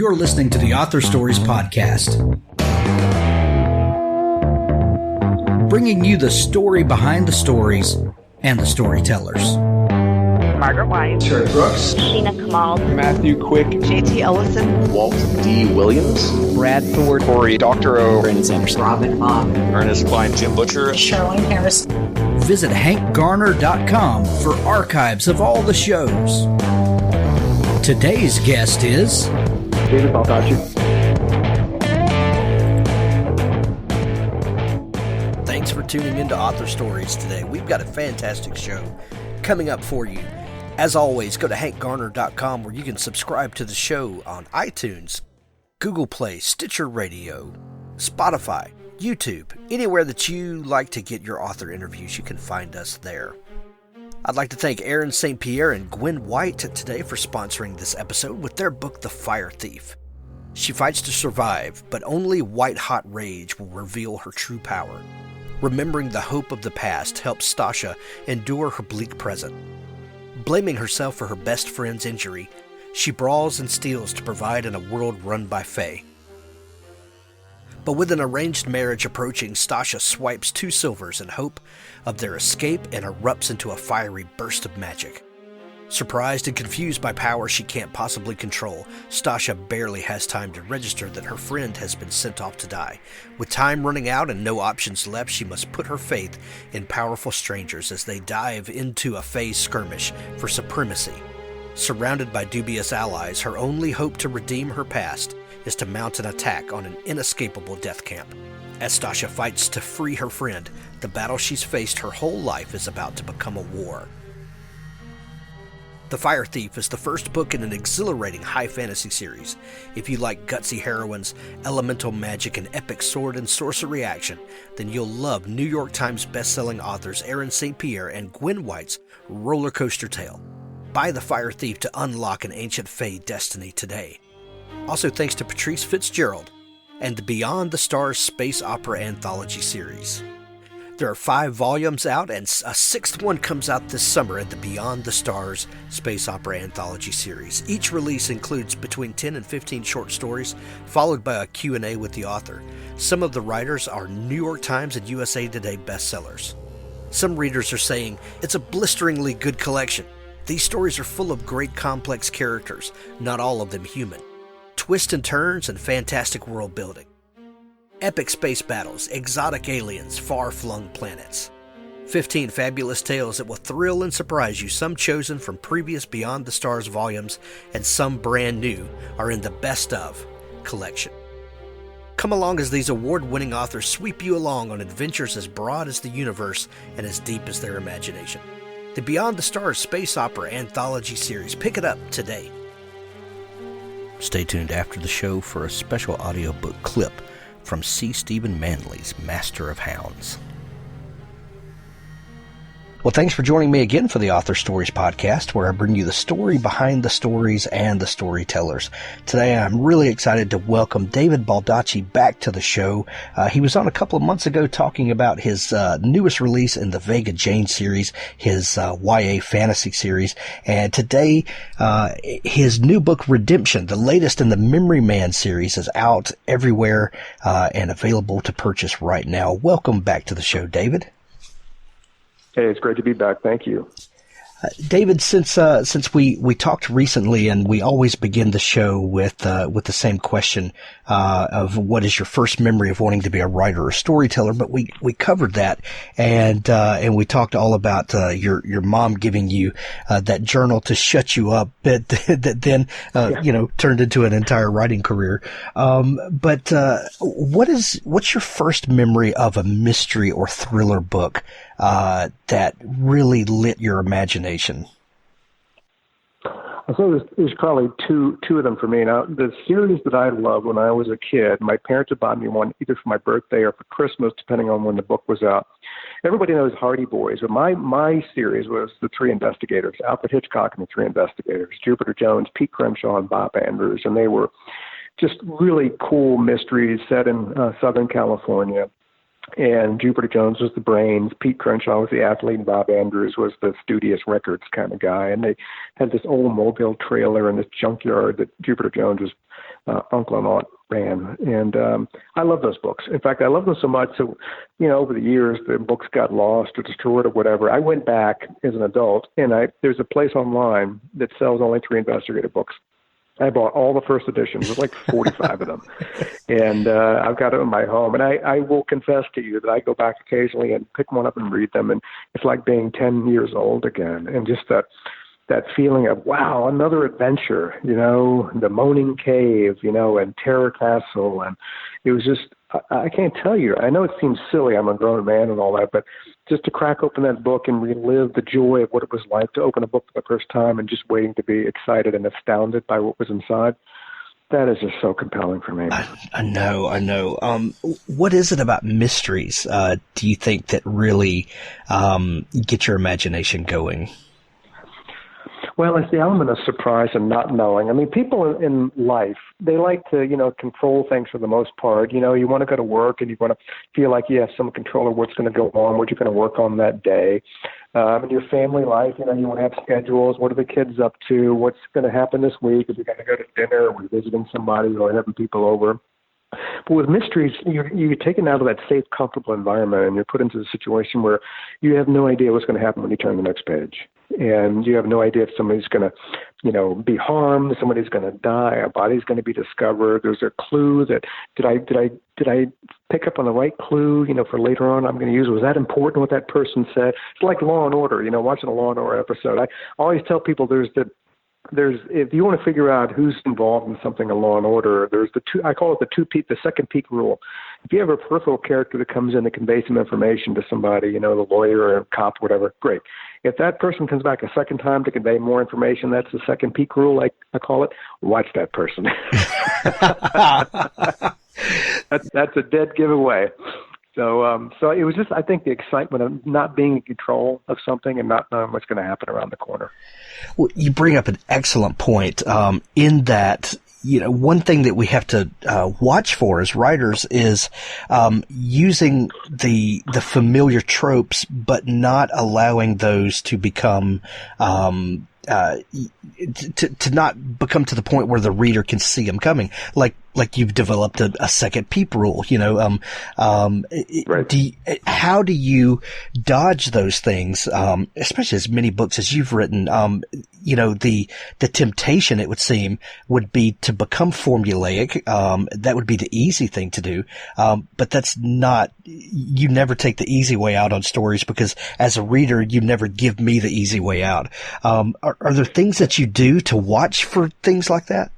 You're listening to the Author Stories Podcast, bringing you the story behind the stories and the storytellers. Margaret White, Terry Brooks, Sheena Kamal, Matthew Quick, J.T. Ellison, Walt D. Williams, Brad Thor, Corey, Dr. O, Brandon Sanderson, Robin Mom, Ernest Klein, Jim Butcher, Sherwin Harris. Visit hankgarner.com for archives of all the shows. Today's guest is David Baldacci. Thanks for tuning into Author Stories today. We've got a fantastic show coming up for you. As always, go to hankgarner.com where you can subscribe to the show on iTunes, Google Play, Stitcher Radio, Spotify, YouTube, anywhere that you like to get your author interviews, you can find us there. I'd like to thank Aaron St. Pierre and Gwen White today for sponsoring this episode with their book, The Fire Thief. She fights to survive, but only white-hot rage will reveal her true power. Remembering the hope of the past helps Stasha endure her bleak present. Blaming herself for her best friend's injury, she brawls and steals to provide in a world run by Fae. But with an arranged marriage approaching, Stasha swipes 2 silvers in hope of their escape and erupts into a fiery burst of magic. Surprised and confused by power she can't possibly control, Stasha barely has time to register that her friend has been sent off to die. With time running out and no options left, she must put her faith in powerful strangers as they dive into a Fae skirmish for supremacy. Surrounded by dubious allies, her only hope to redeem her past is to mount an attack on an inescapable death camp. As Stasha fights to free her friend, the battle she's faced her whole life is about to become a war. The Fire Thief is the first book in an exhilarating high fantasy series. If you like gutsy heroines, elemental magic, and epic sword and sorcery action, then you'll love New York Times bestselling authors Aaron St. Pierre and Gwen White's roller coaster tale. Buy The Fire Thief to unlock an ancient Fae destiny today. Also thanks to Patrice Fitzgerald and the Beyond the Stars space opera anthology series. There are 5 volumes out, and a 6th one comes out this summer in the Beyond the Stars space opera anthology series. Each release includes between 10 and 15 short stories, followed by a Q&A with the author. Some of the writers are New York Times and USA Today bestsellers. Some readers are saying it's a blisteringly good collection. These stories are full of great complex characters, not all of them human. Twists and turns and fantastic world building. Epic space battles, exotic aliens, far-flung planets. 15 fabulous tales that will thrill and surprise you, some chosen from previous Beyond the Stars volumes and some brand new, are in the Best Of collection. Come along as these award-winning authors sweep you along on adventures as broad as the universe and as deep as their imagination. The Beyond the Stars space opera anthology series. Pick it up today. Stay tuned after the show for a special audiobook clip from C. Stephen Manley's Master of Hounds. Well, thanks for joining me again for the Author Stories Podcast, where I bring you the story behind the stories and the storytellers. Today, I'm really excited to welcome David Baldacci back to the show. He was on a couple of months ago talking about his newest release in the Vega Jane series, his YA fantasy series. And today, his new book, Redemption, the latest in the Memory Man series, is out everywhere and available to purchase right now. Welcome back to the show, David. Hey, it's great to be back. Thank you. David, since we talked recently, and we always begin the show with the same question of what is your first memory of wanting to be a writer or storyteller, but we covered that, and we talked all about your mom giving you that journal to shut you up that then turned into an entire writing career. But what's your first memory of a mystery or thriller book that really lit your imagination? So there's probably two of them for me. Now, the series that I loved when I was a kid, my parents had bought me one either for my birthday or for Christmas, depending on when the book was out. Everybody knows Hardy Boys, but my series was The Three Investigators, Alfred Hitchcock and the Three Investigators, Jupiter Jones, Pete Crimshaw, and Bob Andrews, and they were just really cool mysteries set in Southern California. And Jupiter Jones was the brains, Pete Crenshaw was the athlete, and Bob Andrews was the studious records kind of guy. And they had this old mobile trailer in this junkyard that Jupiter Jones's uncle and aunt ran. And I love those books. In fact, I love them so much. So, over the years, the books got lost or destroyed or whatever. I went back as an adult, and there's a place online that sells only 3 investigative books. I bought all the first editions. There's like 45 of them. And I've got them in my home. And I will confess to you that I go back occasionally and pick one up and read them. And it's like being 10 years old again. And just that feeling of, wow, another adventure, the Moaning Cave, and Terror Castle. And it was just, I can't tell you. I know it seems silly. I'm a grown man and all that, but just to crack open that book and relive the joy of what it was like to open a book for the first time and just waiting to be excited and astounded by what was inside, that is just so compelling for me. I know. What is it about mysteries, do you think, that really get your imagination going? Well, it's the element of surprise and not knowing. I mean, people in life, they like to, control things for the most part. You want to go to work and you want to feel like you have some control of what's going to go on, what you're going to work on that day. In your family life, you want to have schedules. What are the kids up to? What's going to happen this week? If you're going to go to dinner, or we're visiting somebody, or having people over. But with mysteries, you're taken out of that safe, comfortable environment, and you're put into a situation where you have no idea what's going to happen when you turn the next page. And you have no idea if somebody's going to, be harmed, somebody's going to die, a body's going to be discovered. There's a clue that did I pick up on the right clue, for later on I'm going to use? Was that important what that person said? It's like Law and Order, watching a Law and Order episode. I always tell people there's if you want to figure out who's involved in something in Law and Order, there's I call it the second peek rule. If you have a peripheral character that comes in to convey some information to somebody, the lawyer or a cop, whatever, great. If that person comes back a second time to convey more information, that's the second peek rule, like I call it. Watch that person. That's a dead giveaway. So it was just, I think, the excitement of not being in control of something and not knowing what's going to happen around the corner. Well, you bring up an excellent point in that, one thing that we have to watch for as writers is using the familiar tropes, but not allowing those to become to not become to the point where the reader can see them coming. Like you've developed a second peep rule, Right. How do you dodge those things, especially as many books as you've written? The temptation, it would seem, would be to become formulaic. That would be the easy thing to do. But that's not, you never take the easy way out on stories, because as a reader, you never give me the easy way out. Are there things that you do to watch for things like that?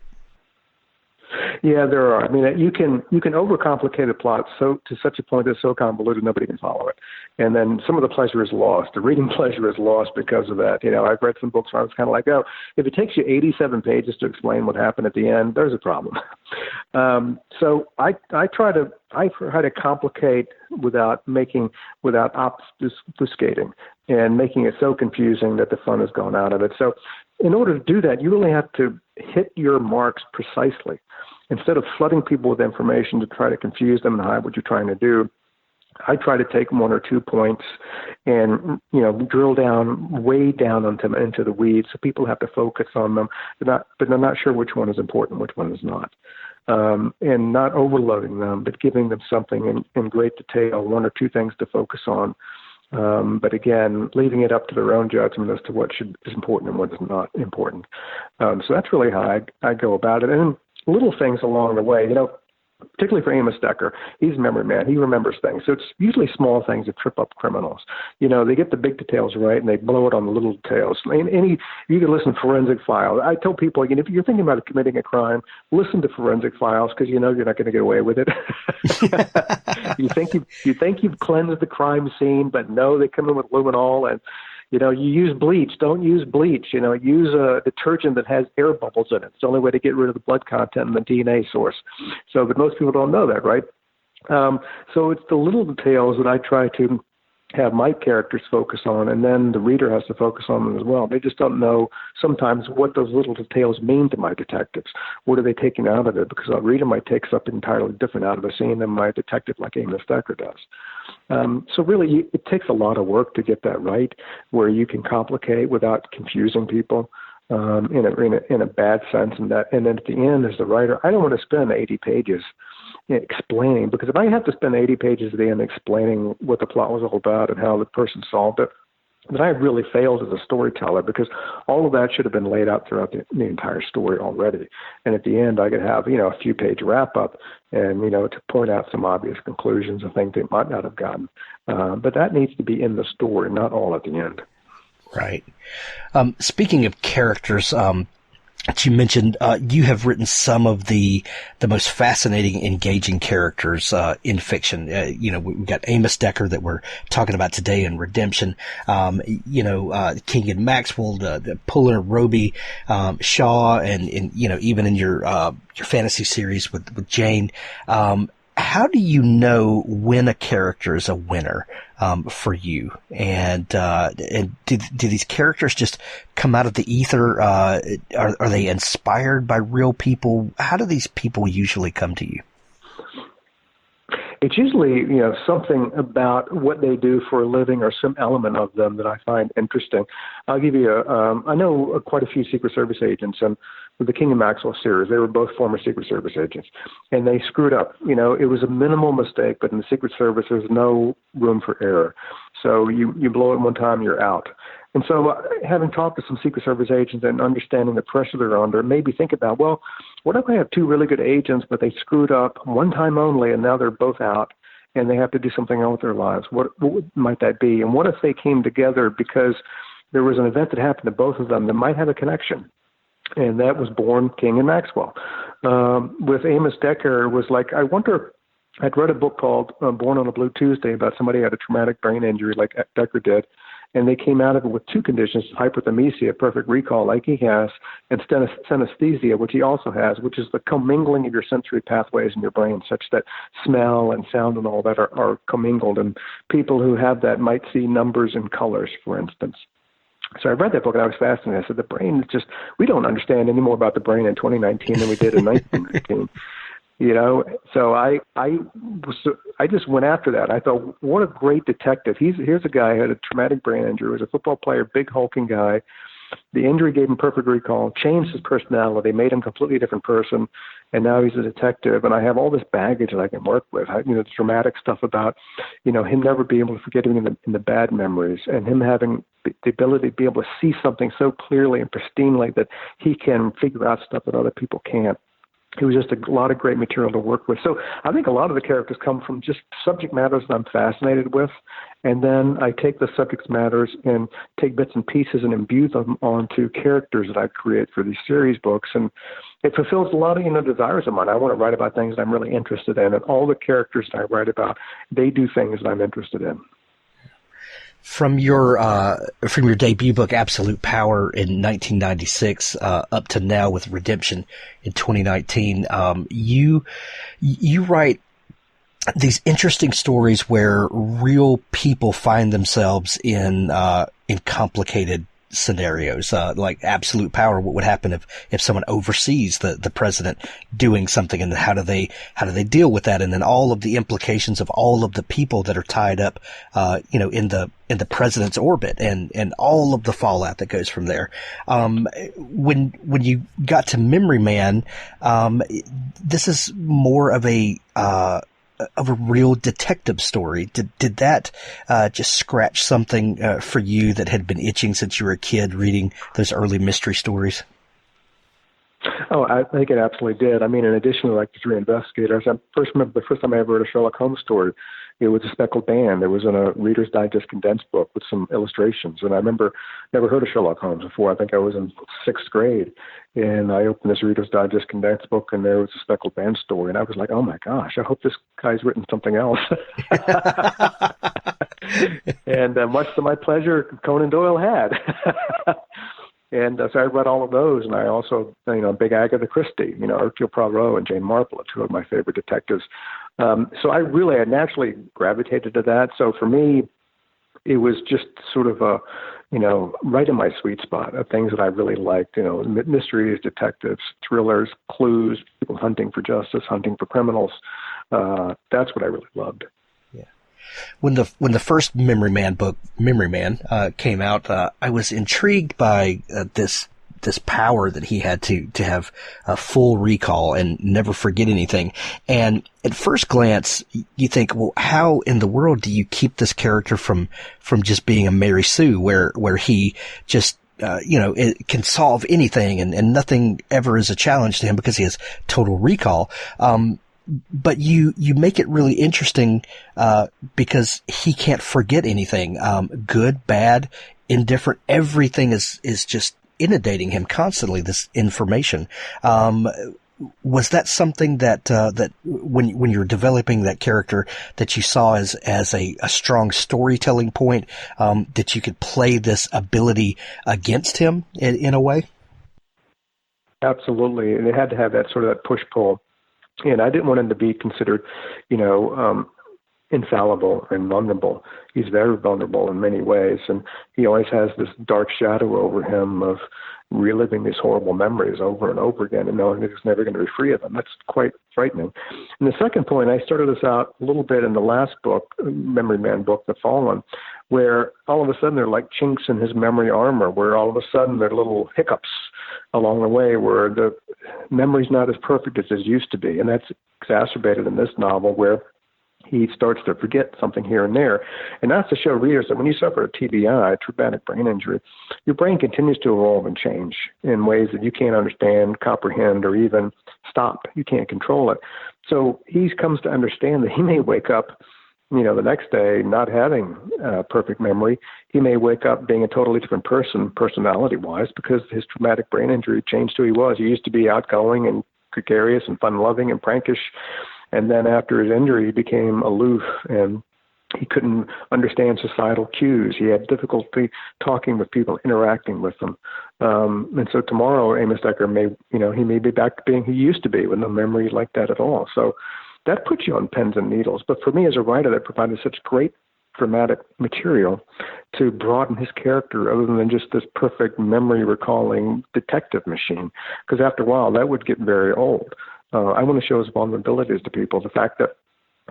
Yeah, there are. I mean, you can overcomplicate a plot to such a point that's so convoluted nobody can follow it, and then some of the pleasure is lost. The reading pleasure is lost because of that. I've read some books where I was kind of like, oh, if it takes you 87 pages to explain what happened at the end, there's a problem. So I try to complicate without obfuscating and making it so confusing that the fun has gone out of it. So in order to do that, you really have to hit your marks precisely. Instead of flooding people with information to try to confuse them and hide what you're trying to do, I try to take 1 or 2 points and, drill down way down into the weeds, so people have to focus on them, but they're not sure which one is important, which one is not. And not overloading them, but giving them something in great detail, 1 or 2 things to focus on. But again, leaving it up to their own judgment as to what is important and what is not important. So that's really how I go about it. And little things along the way, particularly for Amos Decker, he's a memory man. He remembers things. So it's usually small things that trip up criminals. They get the big details right and they blow it on the little details. You can listen to Forensic Files. I tell people, if you're thinking about committing a crime, listen to Forensic Files, because you're not going to get away with it. You think you've cleansed the crime scene, but no, they come in with luminol and you use bleach. Don't use bleach. Use a detergent that has air bubbles in it. It's the only way to get rid of the blood content and the DNA source. But most people don't know that, right? So it's the little details that I try to have my characters focus on, and then the reader has to focus on them as well. They just don't know sometimes what those little details mean to my detectives. What are they taking out of it? Because a reader might take something entirely different out of a scene than my detective like Amos Decker does. So really, it takes a lot of work to get that right, where you can complicate without confusing people in a bad sense. And then at the end, as the writer, I don't want to spend 80 pages explaining, because if I have to spend 80 pages at the end explaining what the plot was all about and how the person solved it, then I really failed as a storyteller, because all of that should have been laid out throughout the entire story already. And at the end, I could have, a few page wrap up and, to point out some obvious conclusions and things they might not have gotten. But that needs to be in the story, not all at the end. Right. Speaking of characters, that you mentioned, you have written some of the most fascinating, engaging characters in fiction. We've got Amos Decker that we're talking about today in Redemption. King and Maxwell, the Puller, Roby, Shaw, and even in your fantasy series with Jane. How do you know when a character is a winner for you? And do these characters just come out of the ether? Are they inspired by real people? How do these people usually come to you? It's usually, something about what they do for a living or some element of them that I find interesting. I'll give you I know quite a few Secret Service agents, and with the King and Maxwell series, they were both former Secret Service agents, and they screwed up. It was a minimal mistake, but in the Secret Service, there's no room for error. So you blow it one time, you're out. And so having talked to some Secret Service agents and understanding the pressure they're under, it made me think about, well, what if I have two really good agents, but they screwed up one time only, and now they're both out, and they have to do something else with their lives? What might that be? And what if they came together because there was an event that happened to both of them that might have a connection? And that was born King and Maxwell. With Amos Decker, it was like, I wonder, I'd read a book called Born on a Blue Tuesday about somebody who had a traumatic brain injury like Decker did, and they came out of it with two conditions: hyperthymesia, perfect recall like he has, and synesthesia, which he also has, which is the commingling of your sensory pathways in your brain, such that smell and sound and all that are commingled. And people who have that might see numbers and colors, for instance. So I read that book and I was fascinated. I said, the brain is just, we don't understand any more about the brain in 2019 than we did in 1919. So I just went after that. I thought, what a great detective. Here's a guy who had a traumatic brain injury, was a football player, big hulking guy. The injury gave him perfect recall, changed his personality, made him a completely different person, and now he's a detective. And I have all this baggage that I can work with. The dramatic stuff about, him never being able to forget even in the bad memories, and him having the ability to be able to see something so clearly and pristinely that he can figure out stuff that other people can't. It was just a lot of great material to work with. So I think a lot of the characters come from just subject matters that I'm fascinated with. And then I take the subject matters and take bits and pieces and imbue them onto characters that I create for these series books. And it fulfills a lot of, desires of mine. I want to write about things that I'm really interested in. And all the characters that I write about, they do things that I'm interested in. From your debut book, Absolute Power, in 1996, up to now with Redemption in 2019, you write these interesting stories where real people find themselves in complicated scenarios, like Absolute Power. What would happen if someone oversees the president doing something, and how do they deal with that? And then all of the implications of all of the people that are tied up, in the president's orbit, and all of the fallout that goes from there. When you got to Memory Man, this is more of a real detective story. Did that just scratch something for you that had been itching since you were a kid reading those early mystery stories? Oh, I think it absolutely did. I mean, in addition to like the three investigators, I remember the first time I ever read a Sherlock Holmes story. It was a speckled band. It was in a Reader's Digest condensed book with some illustrations. And I remember never heard of Sherlock Holmes before. I think I was in 6th grade. And I opened this Reader's Digest condensed book, and there was a speckled band story. And I was like, oh my gosh, I hope this guy's written something else. And much to my pleasure, Conan Doyle had. And so I read all of those, and I also, big Agatha Christie, Hercule Poirot and Jane Marple are two of my favorite detectives. So I naturally gravitated to that. So for me, it was just sort of right in my sweet spot of things that I really liked, mysteries, detectives, thrillers, clues, people hunting for justice, hunting for criminals. That's what I really loved. When the first Memory Man book, Memory Man, came out, I was intrigued by this power that he had to have a full recall and never forget anything. And at first glance, you think, well, how in the world do you keep this character from just being a Mary Sue, where he just it can solve anything and nothing ever is a challenge to him because he has total recall. But you make it really interesting, because he can't forget anything. Good, bad, indifferent, everything is just inundating him constantly, this information. Was that something that when you're developing that character that you saw as a strong storytelling point, that you could play this ability against him in a way? Absolutely. And it had to have that sort of that push-pull. And I didn't want him to be considered, infallible and vulnerable. He's very vulnerable in many ways, and he always has this dark shadow over him of reliving these horrible memories over and over again and knowing that he's never going to be free of them. That's quite frightening. And the second point, I started this out a little bit in the last book, Memory Man book, The Fallen, where all of a sudden there are like chinks in his memory armor, where all of a sudden there are little hiccups along the way where the memory's not as perfect as it used to be. And that's exacerbated in this novel, where he starts to forget something here and there. And that's to show readers that when you suffer a TBI, traumatic brain injury, your brain continues to evolve and change in ways that you can't understand, comprehend, or even stop. You can't control it. So he comes to understand that he may wake up, the next day not having perfect memory. He may wake up being a totally different person, personality-wise, because his traumatic brain injury changed who he was. He used to be outgoing and gregarious and fun-loving and prankish. And then after his injury, he became aloof and he couldn't understand societal cues. He had difficulty talking with people, interacting with them. And so tomorrow, Amos Decker he may be back to being he used to be with no memory like that at all. So that puts you on pins and needles. But for me as a writer, that provided such great dramatic material to broaden his character other than just this perfect memory recalling detective machine. Because after a while, that would get very old. I want to show his vulnerabilities to people. The fact that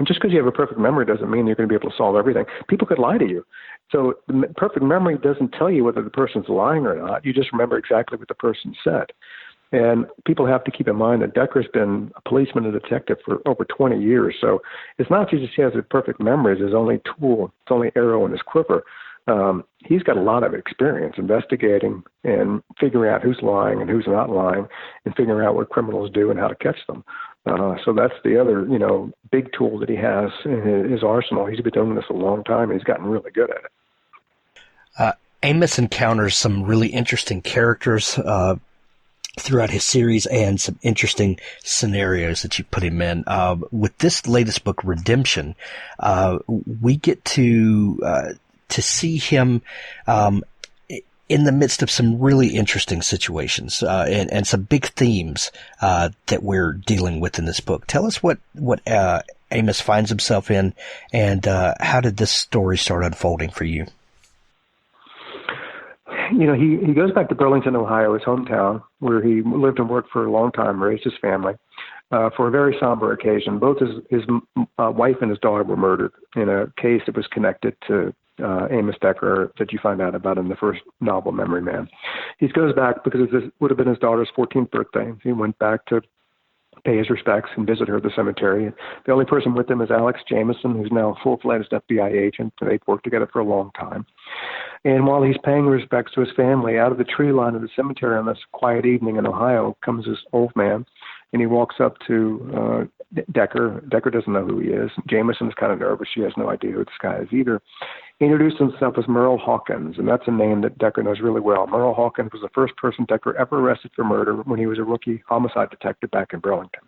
just because you have a perfect memory doesn't mean you're going to be able to solve everything. People could lie to you. So the perfect memory doesn't tell you whether the person's lying or not. You just remember exactly what the person said. And people have to keep in mind that Decker's been a policeman and detective for over 20 years. So it's not just he has a perfect memory. It's his only tool. It's only arrow in his quiver. He's got a lot of experience investigating and figuring out who's lying and who's not lying and figuring out what criminals do and how to catch them. So that's the other, big tool that he has in his arsenal. He's been doing this a long time and he's gotten really good at it. Amos encounters some really interesting characters throughout his series and some interesting scenarios that you put him in. With this latest book, Redemption, we get to see him in the midst of some really interesting situations and some big themes that we're dealing with in this book. Tell us what Amos finds himself in, and how did this story start unfolding for you? He goes back to Burlington, Ohio, his hometown, where he lived and worked for a long time, raised his family, for a very somber occasion. Both his wife and his daughter were murdered in a case that was connected to Amos Decker that you find out about in the first novel, Memory Man. He goes back because this would have been his daughter's 14th birthday. He went back to pay his respects and visit her at the cemetery. The only person with him is Alex Jamison, who's now a full-fledged FBI agent. They've worked together for a long time. And while he's paying respects to his family, out of the tree line of the cemetery on this quiet evening in Ohio comes this old man, and he walks up to Decker. Decker doesn't know who he is. Jamison's kind of nervous. She has no idea who this guy is either. He introduced himself as Meryl Hawkins, and that's a name that Decker knows really well. Meryl Hawkins was the first person Decker ever arrested for murder when he was a rookie homicide detective back in Burlington.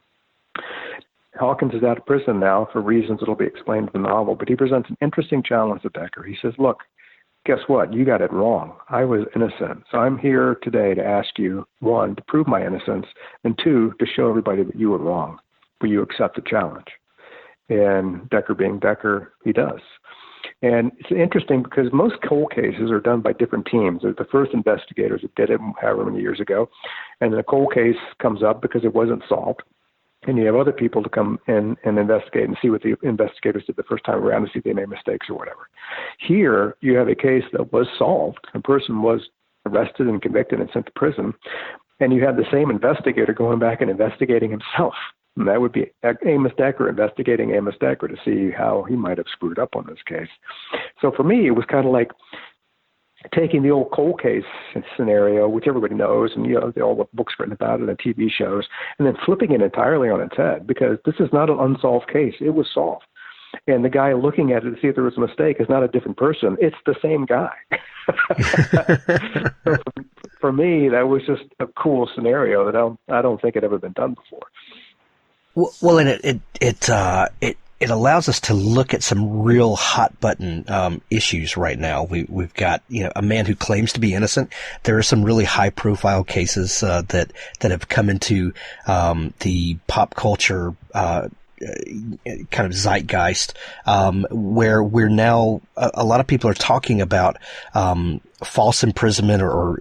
Hawkins is out of prison now for reasons that will be explained in the novel, but he presents an interesting challenge to Decker. He says, look, guess what? You got it wrong. I was innocent. So I'm here today to ask you, one, to prove my innocence, and two, to show everybody that you were wrong. Will you accept the challenge? And Decker being Decker, he does. And it's interesting because most cold cases are done by different teams. There's the first investigators that did it however many years ago, and then a cold case comes up because it wasn't solved. and you have other people to come in and investigate and see what the investigators did the first time around to see if they made mistakes or whatever. Here, you have a case that was solved. A person was arrested and convicted and sent to prison, and you have the same investigator going back and investigating himself. And that would be Amos Decker investigating Amos Decker to see how he might have screwed up on this case. So for me, it was kind of like taking the old cold case scenario, which everybody knows, and all the books written about it and TV shows, and then flipping it entirely on its head, because this is not an unsolved case. It was solved. And the guy looking at it to see if there was a mistake is not a different person. It's the same guy. So for me, that was just a cool scenario that I don't think had ever been done before. Well, and it allows us to look at some real hot button issues right now. We've got a man who claims to be innocent. There are some really high profile cases that have come into the pop culture kind of zeitgeist, where we're now a lot of people are talking about false imprisonment or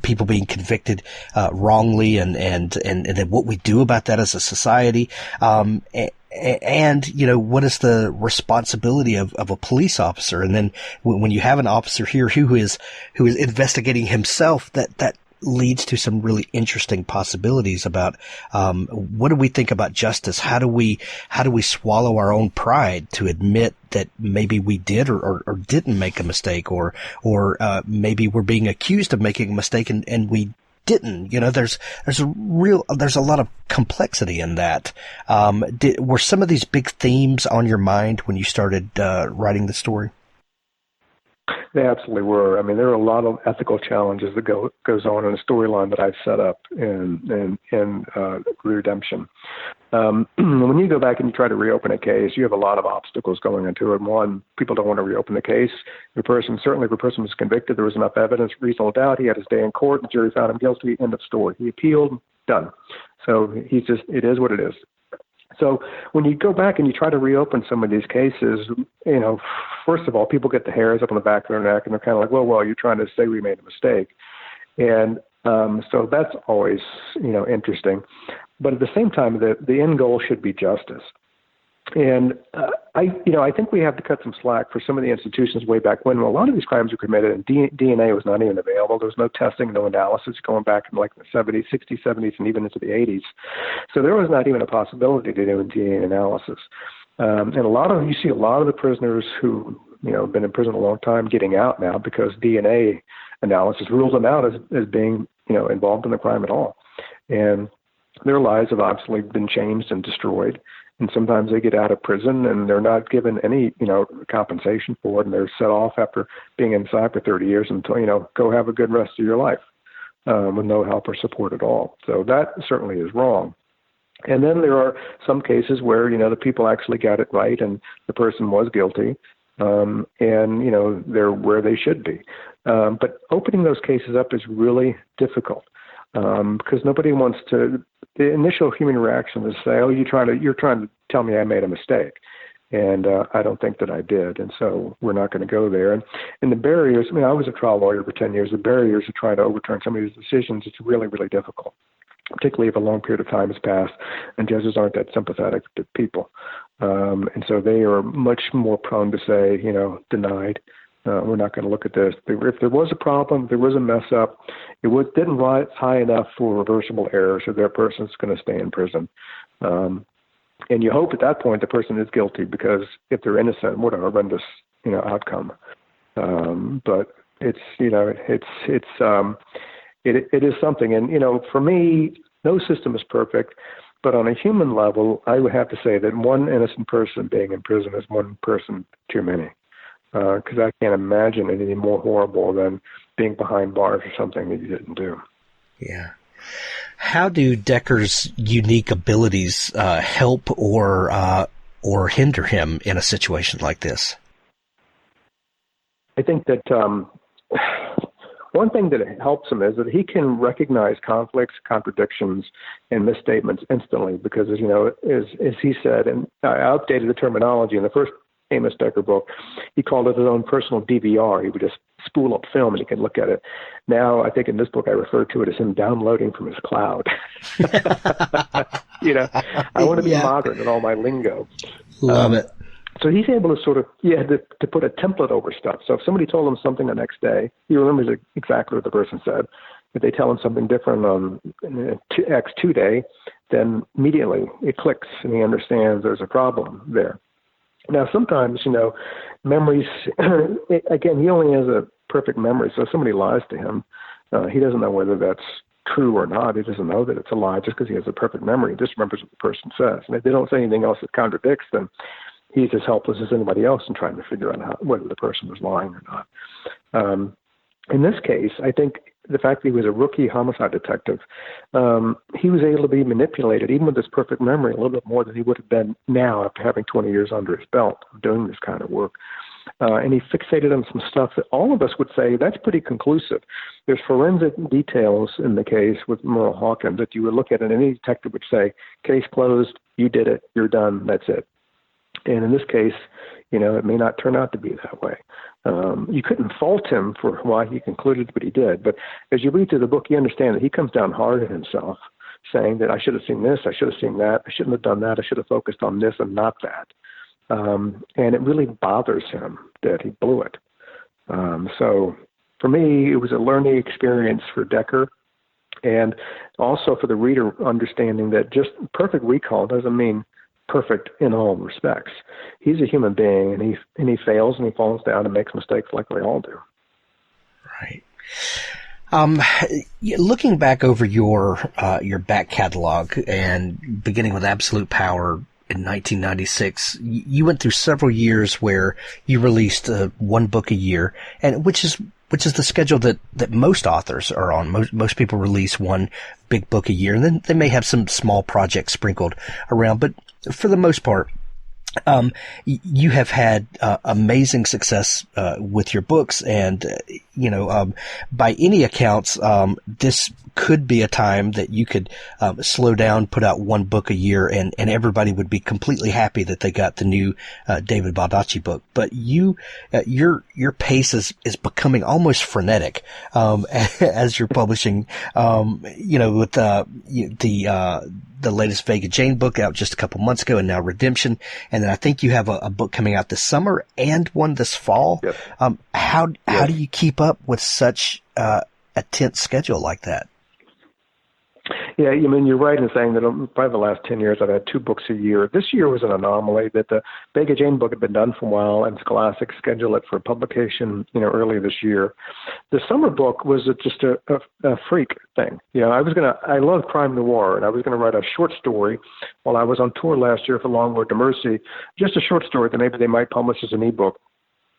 people being convicted wrongly, and then what we do about that as a society. And what is the responsibility of a police officer? And then when you have an officer here who is investigating himself, that leads to some really interesting possibilities about what do we think about justice? How do we swallow our own pride to admit that maybe we did or didn't make a mistake, or maybe we're being accused of making a mistake and we didn't. There's a lot of complexity in that. Were some of these big themes on your mind when you started writing the story? They absolutely were. I mean, there are a lot of ethical challenges that goes on in a storyline that I've set up in Redemption. When you go back and you try to reopen a case, you have a lot of obstacles going into it. One, people don't want to reopen the case. If the person was convicted, there was enough evidence, reasonable doubt. He had his day in court. The jury found him guilty. End of story. He appealed. Done. So it is what it is. So when you go back and you try to reopen some of these cases, first of all, people get the hairs up on the back of their neck, and they're kind of like, well, you're trying to say we made a mistake. And so that's always, interesting. But at the same time, the end goal should be justice. And I think we have to cut some slack for some of the institutions way back when a lot of these crimes were committed and DNA was not even available. There was no testing, no analysis going back in like the 70s, 60s, 70s, and even into the 80s. So there was not even a possibility to do a DNA analysis. And you see a lot of the prisoners who, have been in prison a long time getting out now because DNA analysis rules them out as being, involved in the crime at all. And their lives have obviously been changed and destroyed. And sometimes they get out of prison and they're not given any, compensation for it. And they're set off after being inside for 30 years until, go have a good rest of your life with no help or support at all. So that certainly is wrong. And then there are some cases where, the people actually got it right and the person was guilty and, they're where they should be. But opening those cases up is really difficult. Because nobody wants to. The initial human reaction is say, "Oh, you're trying to tell me I made a mistake," and I don't think that I did, and so we're not going to go there. And the barriers. I mean, I was a trial lawyer for 10 years. The barriers to try to overturn some of these decisions, it's really, really difficult, particularly if a long period of time has passed and judges aren't that sympathetic to people, and so they are much more prone to say, denied. We're not going to look at this. If there was a problem, if there was a mess up, didn't rise high enough for reversible error, so that person's going to stay in prison. And you hope at that point the person is guilty, because if they're innocent, what a horrendous, outcome. But it is something. And, for me, no system is perfect. But on a human level, I would have to say that one innocent person being in prison is one person too many. Because I can't imagine anything more horrible than being behind bars for something that you didn't do. Yeah. How do Decker's unique abilities help or hinder him in a situation like this? I think that one thing that helps him is that he can recognize conflicts, contradictions, and misstatements instantly. Because, as he said, and I updated the terminology in the first Amos Decker book, he called it his own personal DVR. He would just spool up film and he can look at it. Now, I think in this book I refer to it as him downloading from his cloud. I want to be modern in all my lingo. Love it. So he's able to sort of, to put a template over stuff. So if somebody told him something the next day, he remembers exactly what the person said. If they tell him something different on X2 day, then immediately it clicks and he understands there's a problem there. Now, sometimes, memories, again, he only has a perfect memory. So if somebody lies to him, he doesn't know whether that's true or not. He doesn't know that it's a lie just because he has a perfect memory. He just remembers what the person says. And if they don't say anything else that contradicts, then he's as helpless as anybody else in trying to figure out whether the person was lying or not. In this case, I think the fact that he was a rookie homicide detective, he was able to be manipulated, even with his perfect memory, a little bit more than he would have been now after having 20 years under his belt of doing this kind of work. And he fixated on some stuff that all of us would say, that's pretty conclusive. There's forensic details in the case with Meryl Hawkins that you would look at and any detective would say, case closed, you did it, you're done, that's it. And in this case, it may not turn out to be that way. You couldn't fault him for why he concluded what he did. But as you read through the book, you understand that he comes down hard on himself, saying that I should have seen this, I should have seen that, I shouldn't have done that, I should have focused on this and not that. And it really bothers him that he blew it. So for me, it was a learning experience for Decker, and also for the reader understanding that just perfect recall doesn't mean perfect in all respects. He's a human being, and he fails and he falls down and makes mistakes like we all do. Right. Looking back over your back catalog and beginning with Absolute Power in 1996, you went through several years where you released one book a year, and which is the schedule that most authors are on. Most people release one big book a year, and then they may have some small projects sprinkled around, but for the most part, you have had amazing success with your books, and by any accounts, this could be a time that you could slow down, put out one book a year, and everybody would be completely happy that they got the new David Baldacci book. But your pace is becoming almost frenetic as you're publishing. With the latest Vega Jane book out just a couple months ago, and now Redemption, and then I think you have a book coming out this summer and one this fall. Yep. How do you keep up with such a tense schedule like that? Yeah, you're right in saying that probably the last 10 years I've had two books a year. This year was an anomaly that the Vega Jane book had been done for a while, and Scholastic scheduled it for publication, early this year. The summer book was just a freak thing. I love crime noir, and I was going to write a short story while I was on tour last year for Long Road to Mercy, just a short story that maybe they might publish as an ebook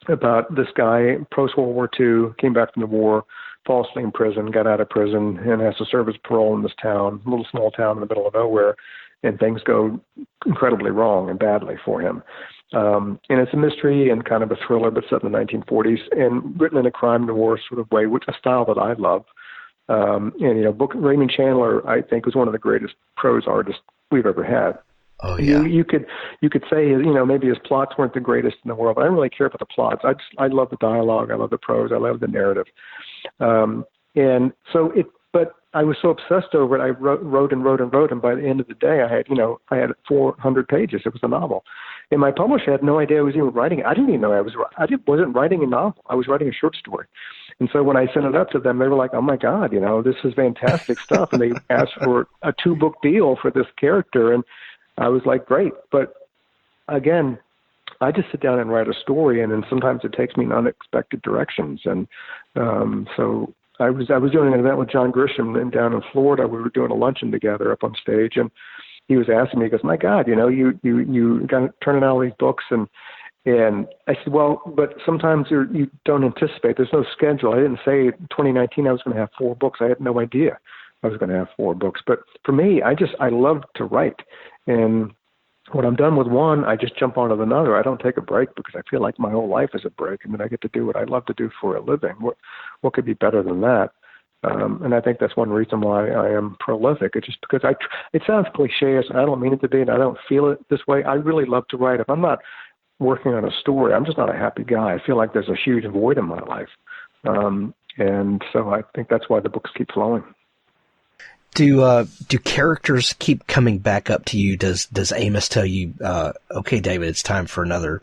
about this guy post-World War II, came back from the war, falsely in prison, got out of prison, and has to serve his parole in this town, a little small town in the middle of nowhere, and things go incredibly wrong and badly for him. And it's a mystery and kind of a thriller, but set in the 1940s, and written in a crime noir sort of way, which is a style that I love. Raymond Chandler, I think, was one of the greatest prose artists we've ever had. Oh yeah. You could say, maybe his plots weren't the greatest in the world, but I don't really care about the plots. I love the dialogue, I love the prose, I love the narrative. But I was so obsessed over it, I wrote, and by the end of the day, I had 400 pages. It was a novel, and my publisher had no idea I was even writing it. I didn't even know I wasn't writing a novel. I was writing a short story. And so when I sent it up to them, they were like, "Oh my God, this is fantastic stuff!" And they asked for a 2-book deal for this character, and I was like, "Great," but again, I just sit down and write a story, and then sometimes it takes me in unexpected directions. And so I was doing an event with John Grisham down in Florida. We were doing a luncheon together up on stage, and he was asking me, he goes, "My God, you got to turn in all these books." And I said, "Well, but sometimes you don't anticipate. There's no schedule. I didn't say 2019 I was going to have 4 books. I had no idea I was going to have 4 books. But for me, I love to write. And when I'm done with one, I just jump onto another. I don't take a break because I feel like my whole life is a break, and then I get to do what I love to do for a living. What could be better than that? And I think that's one reason why I am prolific. It's just because it sounds cliche, I don't mean it to be, and I don't feel it this way. I really love to write. If I'm not working on a story, I'm just not a happy guy. I feel like there's a huge void in my life. And so I think that's why the books keep flowing. Do characters keep coming back up to you? Does Amos tell you, okay, David, it's time for another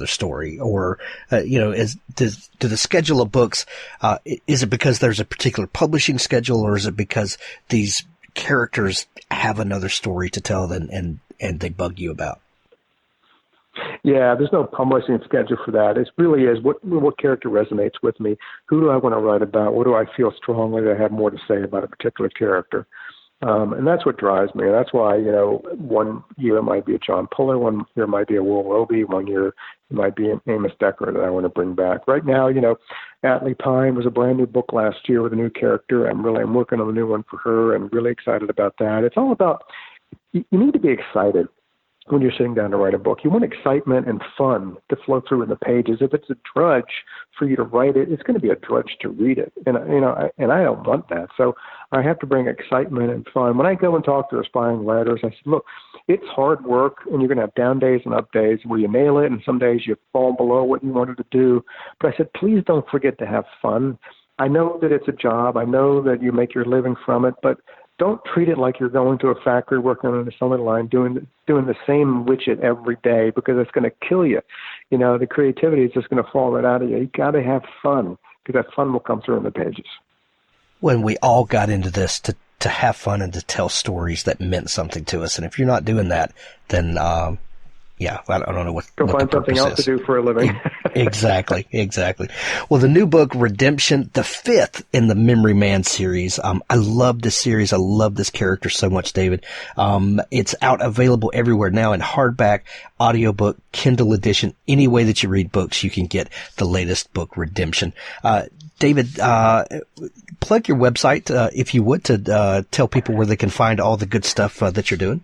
story? Or, do the schedule of books, is it because there's a particular publishing schedule, or is it because these characters have another story to tell and they bug you about? Yeah, there's no publishing schedule for that. It really is what character resonates with me. Who do I want to write about? What do I feel strongly that I have more to say about a particular character? And that's what drives me. And that's why, 1 year it might be a John Puller, 1 year it might be a Will Roby, 1 year it might be an Amos Decker that I want to bring back. Right now, Atlee Pine was a brand new book last year with a new character. I'm working on a new one for her and really excited about that. It's all about, you need to be excited when you're sitting down to write a book. You want excitement and fun to flow through in the pages. If it's a drudge for you to write it, it's going to be a drudge to read it. And I don't want that. So I have to bring excitement and fun. When I go and talk to aspiring writers, I said, look, it's hard work, and you're going to have down days and up days where you nail it, and some days you fall below what you wanted to do. But I said, please don't forget to have fun. I know that it's a job. I know that you make your living from it, but don't treat it like you're going to a factory working on an assembly line doing the same widget every day, because it's going to kill you. The creativity is just going to fall right out of you. You got to have fun, because that fun will come through in the pages. When we all got into this to have fun and to tell stories that meant something to us, and if you're not doing that, then I don't know what. Go find something else to do for a living. Exactly. Well, the new book, Redemption, the 5th in the Memory Man series. I love this series. I love this character so much, David. It's available everywhere now in hardback, audiobook, Kindle edition. Any way that you read books, you can get the latest book, Redemption. David, plug your website, if you would, to tell people where they can find all the good stuff that you're doing.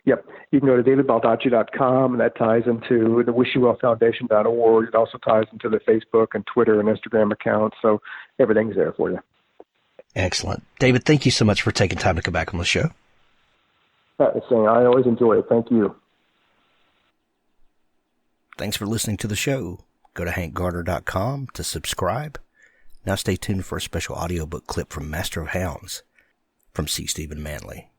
Yep. You can go to davidbaldacci.com, and that ties into the wishyouvellfoundation.org. It also ties into the Facebook and Twitter and Instagram accounts, so everything's there for you. Excellent. David, thank you so much for taking time to come back on the show. I always enjoy it. Thank you. Thanks for listening to the show. Go to hankgarner.com to subscribe. Now stay tuned for a special audiobook clip from Master of Hounds from C. Stephen Manley.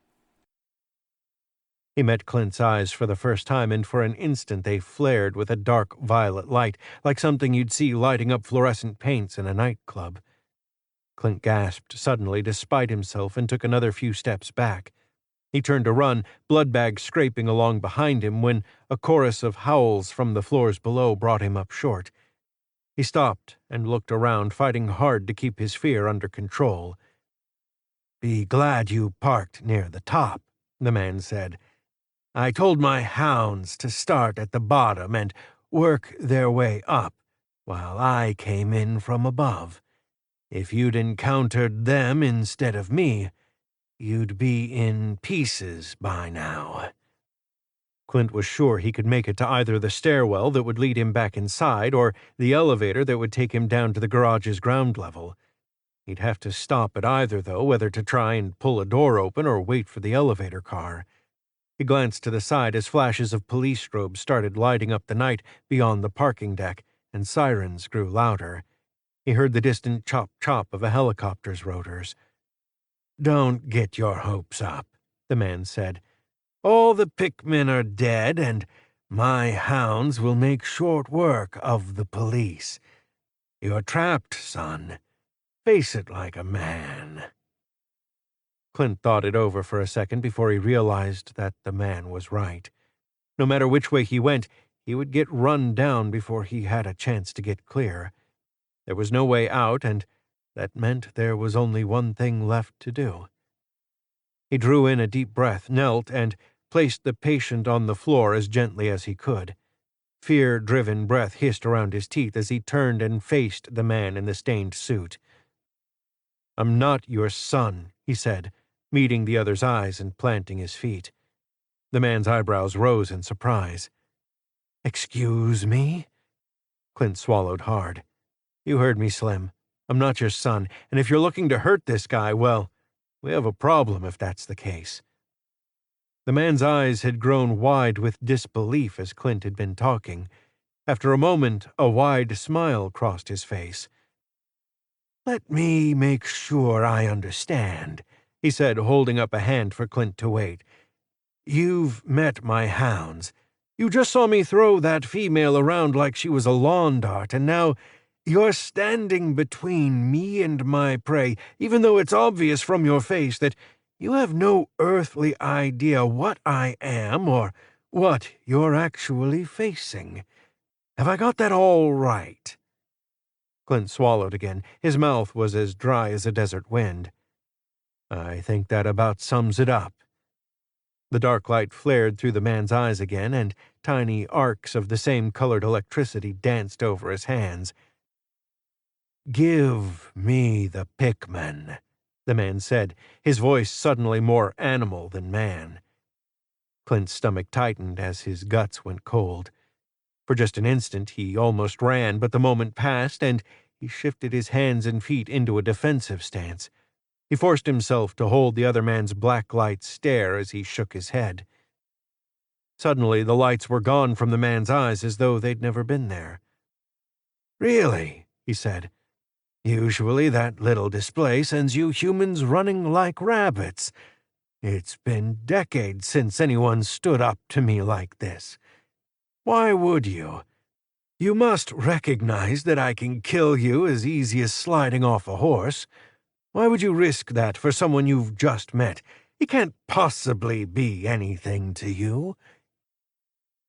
He met Clint's eyes for the first time, and for an instant they flared with a dark violet light, like something you'd see lighting up fluorescent paints in a nightclub. Clint gasped suddenly, despite himself, and took another few steps back. He turned to run, blood bags scraping along behind him, when a chorus of howls from the floors below brought him up short. He stopped and looked around, fighting hard to keep his fear under control. "Be glad you parked near the top," the man said. "I told my hounds to start at the bottom and work their way up, while I came in from above. If you'd encountered them instead of me, you'd be in pieces by now." Clint was sure he could make it to either the stairwell that would lead him back inside or the elevator that would take him down to the garage's ground level. He'd have to stop at either, though, whether to try and pull a door open or wait for the elevator car. He glanced to the side as flashes of police strobes started lighting up the night beyond the parking deck, and sirens grew louder. He heard the distant chop-chop of a helicopter's rotors. "Don't get your hopes up," the man said. "All the pickmen are dead, and my hounds will make short work of the police. You're trapped, son. Face it like a man." Clint thought it over for a second before he realized that the man was right. No matter which way he went, he would get run down before he had a chance to get clear. There was no way out, and that meant there was only one thing left to do. He drew in a deep breath, knelt, and placed the patient on the floor as gently as he could. Fear-driven breath hissed around his teeth as he turned and faced the man in the stained suit. "I'm not your son," he said, meeting the other's eyes and planting his feet. The man's eyebrows rose in surprise. "Excuse me?" Clint swallowed hard. "You heard me, Slim. I'm not your son, and if you're looking to hurt this guy, well, we have a problem if that's the case." The man's eyes had grown wide with disbelief as Clint had been talking. After a moment, a wide smile crossed his face. "Let me make sure I understand," he said, holding up a hand for Clint to wait. "You've met my hounds. You just saw me throw that female around like she was a lawn dart, and now you're standing between me and my prey, even though it's obvious from your face that you have no earthly idea what I am or what you're actually facing. Have I got that all right?" Clint swallowed again. His mouth was as dry as a desert wind. "I think that about sums it up." The dark light flared through the man's eyes again, and tiny arcs of the same colored electricity danced over his hands. "Give me the Pickman," the man said, his voice suddenly more animal than man. Clint's stomach tightened as his guts went cold. For just an instant he almost ran, but the moment passed, and he shifted his hands and feet into a defensive stance. He forced himself to hold the other man's black light stare as he shook his head. Suddenly the lights were gone from the man's eyes as though they'd never been there. "Really," he said, "usually that little display sends you humans running like rabbits. It's been decades since anyone stood up to me like this. Why would you? You must recognize that I can kill you as easy as sliding off a horse. Why would you risk that for someone you've just met? He can't possibly be anything to you."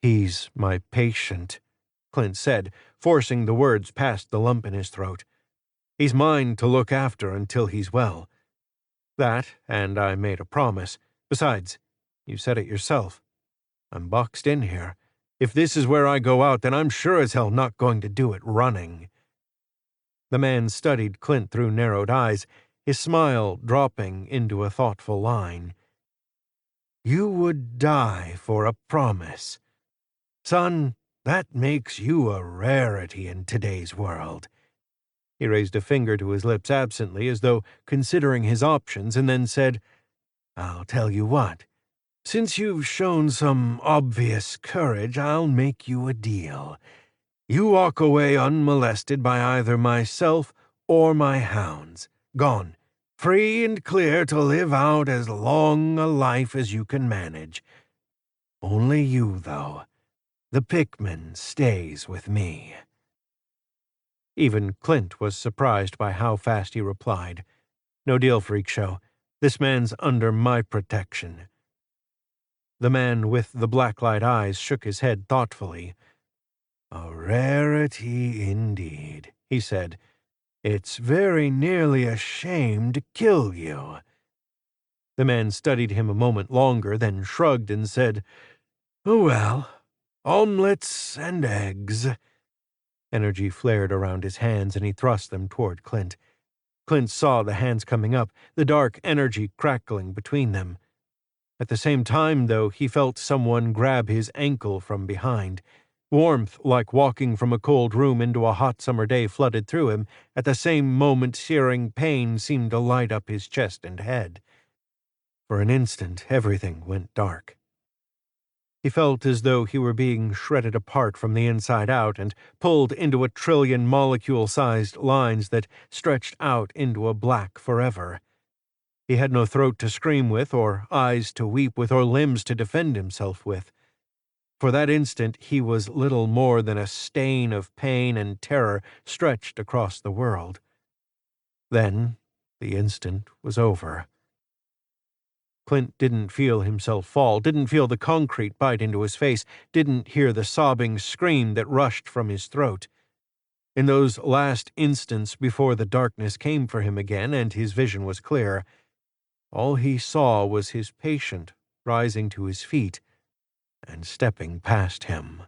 "He's my patient," Clint said, forcing the words past the lump in his throat. "He's mine to look after until he's well. That, and I made a promise. Besides, you said it yourself. I'm boxed in here. If this is where I go out, then I'm sure as hell not going to do it running." The man studied Clint through narrowed eyes, his smile dropping into a thoughtful line. "You would die for a promise. Son, that makes you a rarity in today's world." He raised a finger to his lips absently, as though considering his options, and then said, "I'll tell you what. Since you've shown some obvious courage, I'll make you a deal. You walk away unmolested by either myself or my hounds, gone, free and clear to live out as long a life as you can manage. Only you, though. The Pickman stays with me." Even Clint was surprised by how fast he replied. "No deal, freak show. This man's under my protection." The man with the blacklight eyes shook his head thoughtfully. "A rarity indeed," he said. "It's very nearly a shame to kill you." The man studied him a moment longer, then shrugged and said, "Oh well, omelets and eggs." Energy flared around his hands, and he thrust them toward Clint. Clint saw the hands coming up, the dark energy crackling between them. At the same time, though, he felt someone grab his ankle from behind. Warmth, like walking from a cold room into a hot summer day, flooded through him. At the same moment, searing pain seemed to light up his chest and head. For an instant, everything went dark. He felt as though he were being shredded apart from the inside out and pulled into a trillion molecule-sized lines that stretched out into a black forever. He had no throat to scream with, or eyes to weep with, or limbs to defend himself with. For that instant he was little more than a stain of pain and terror stretched across the world. Then the instant was over. Clint didn't feel himself fall, didn't feel the concrete bite into his face, didn't hear the sobbing scream that rushed from his throat. In those last instants before the darkness came for him again and his vision was clear, all he saw was his patient rising to his feet and stepping past him.